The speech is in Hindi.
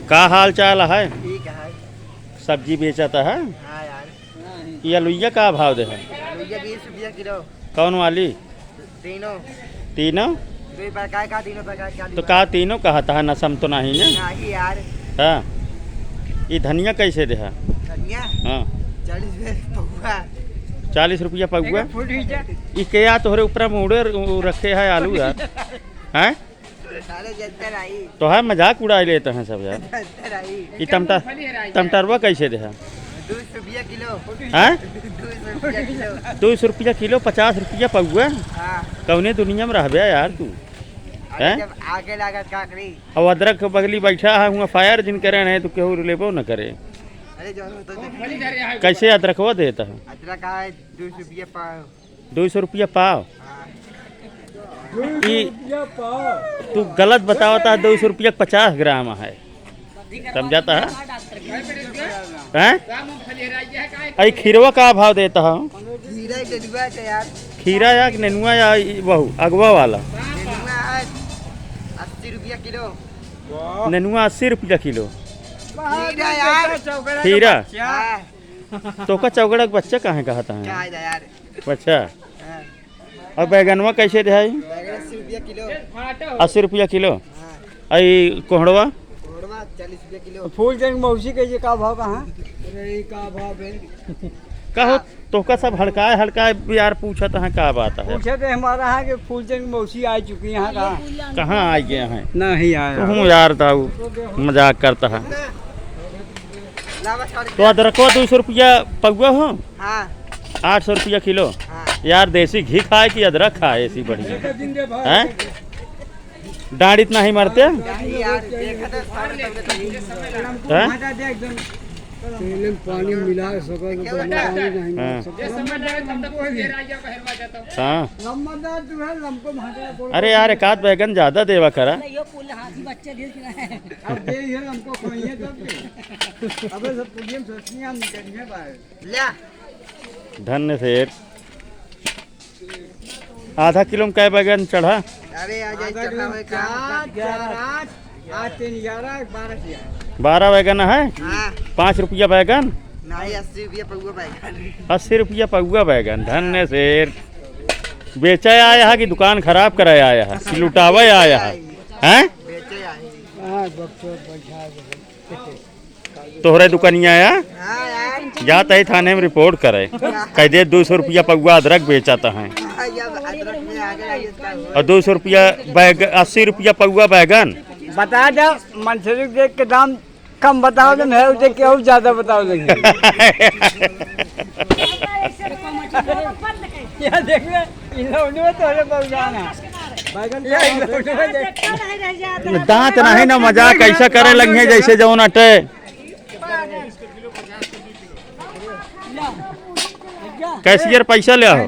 का हाल चाल है? ठीक है। सब्जी बेचता है? हाँ यार। ये आलूया का भाव दे है? आलूया 20 रुपया किलो। कौन वाली? तीनों। तीनों? दो प्रकार का, तीनों प्रकार का। तो का तीनों कहता है? नसम तो नहीं है? नहीं यार। हाँ। ये धनिया कैसे दे है? धनिया हाँ 40 रुपये पौवा। 40 रुपया पौवा। ये क्या तोहरे ऊपर मुड़े रखे है आलू यार? हैं? सारे जंतर आई। तो है मजाक उड़ा लेते हैं सब यार। जंतर आई। ये टमाटरवा कैसे दे है? 200 रुपया किलो। हैं? 200 रुपया किलो। 200 रुपया किलो, 50 रुपया पौवा। हाँ। कौने दुनिया में रहबे यार तू? अरे जब आगे लागत का करी। और अदरक के बगली बैठा है हुआ फायर जिन करे हैं तो केहू लेबो न करे। अरे जो तो कैसे अदरकवा देता है? अदरक है 200 रुपया पाव। 200 रुपया पाव। हाँ। ई तू गलत बतावता है। 200 रुपया 50 ग्राम है, समझाता है? हैं? आई खीरवा का भाव देता है? खीरा नेनुआ है यार। खीरा या नेनुआ या बहु अगवा वाला? नेनुआ है 80 रुपया किलो। नेनुआ 80 रुपया किलो। खीरा यार। खीरा हाँ। तो का चौगड़ा का बच्चा कहाँ कहता है? क्या है यार? अच्छा। हाँ। और बैगनवा कैसे दे है? बैगन 80 रुपया किलो। 80 रुपया किलो। हाँ। आई कोहड़वा? कोहड़वा 40 रुपया किलो। फूल जंग मौसी के का भाव कहाँ? अरे का भाव है? कहो तो का सब हड़काए यार पूछत है का बात है? पूछे तो हमारा है कि फूल जंग मौसी आ चुकी यहाँ कहाँ? कहाँ आ गए हैं? नहीं आया। तुम यार ताऊ मजाक करता है। तो अदरकवा 200 रुपया पौवा हो? हाँ। 800 रुपया किलो। हाँ। यार देसी घी खाए कि अदरक खाए ऐसी बढ़िया हैं? डांडित नहीं मरते नहीं यार, देखा तो सारे तब हैं? पानी मिला सको तो नहीं हाँ। हमको अरे यार एक आध बैगन ज्यादा देवा करा। धन्य शेर। आधा किलो में कै बैगन चढ़ा? अरे आ जाए 12 बैगन है। हाँ। 5 रुपया बैगन। नहीं 80 रुपया पौवा बैगन। 80 रुपया पौवा बैगन। धन्य शेर। बेचा आया है कि दुकान खराब कराया आया है कि लुटावा आया है? हैं? बेचे आई। तोहरे दुकानिया आया हाँ यार। जाता है थाने में रिपोर्ट करे कह दे 200 रुपया पौवा अदरक बेचाता है जब अदरक में आगे आई इसका हुआ। और 200 रुपया बैगन, 80 रुपया पौवा बैगन। बता दो मंसूरी देख के दाम कम बताओ तो मैं देख के और ज्यादा बताओ देंगे। या देख ले इन लोगों ने तोरे पहुंचाना बैगन दांत नहीं ना मजाक ऐसा करे लगे जैसे जौन अटे। कैशियर पैसा ले आओ।